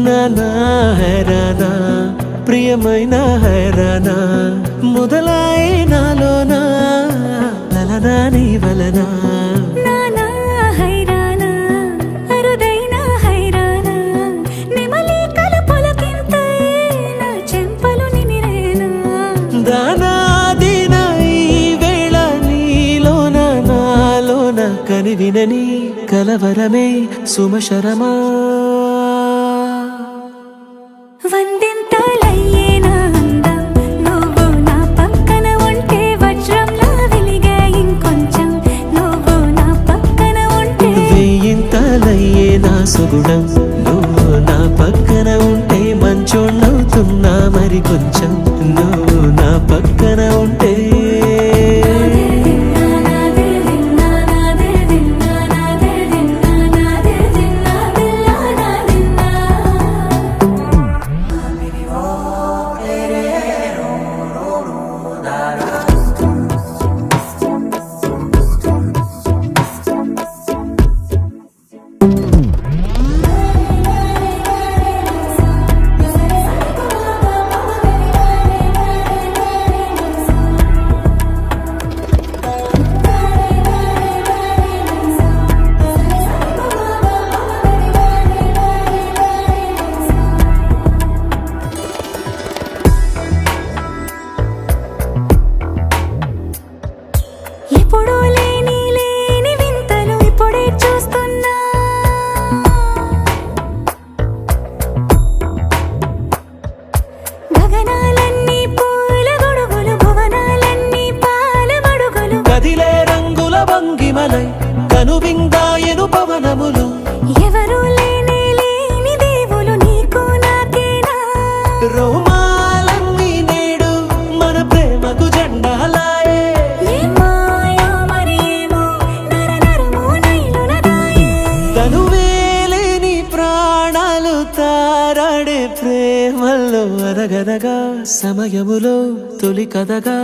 నానా హైరానా ప్రియమైన హైరానా మొదలాయి నాలోనా లలనా నీ వలనా నానా హైరానా అరుదైన హైరానా నెమలి కలపులకింతై నా చెంపలు నిమిరేనా దానా దీనా ఈ వేళ నీలోన నాలోన కనివినని కలవరమే సుమశరమా వందింతలయ్యేనా అందం నువ్వు నా పక్కన ఉంటే వజ్రంలా వెలిగే ఇంకొంచెం నువ్వు నా పక్కన ఉంటే వెయ్యింతలయ్యే నా సుగుణం నువ్వు నా పక్కన ఉంటే మంచోళ్ళవుతున్నా మరి కొంచెం నువ్వు నా పక్కన ఉంటే ఎప్పుడూ లేని వింతలు ఇప్పుడే చూస్తున్నా గగనాలన్నీ పూల గొడుగులు భువనాలన్నీ పాల మడుగులు కదిలే రంగుల భంగిమలై కనువిందాయను పవనములు ఎవరూ లేని దేవులు నీకు నాకేనా రోమాలన్నీ నేడు మన ప్రేమకు జెండాలాయే ఏమాయో మరి ఏమో నరనరమో నైలున దాయే తనువేలేని ప్రాణాలు తారాడే ప్రేమల్లో అనగనగా సమయములో తొలి కథగా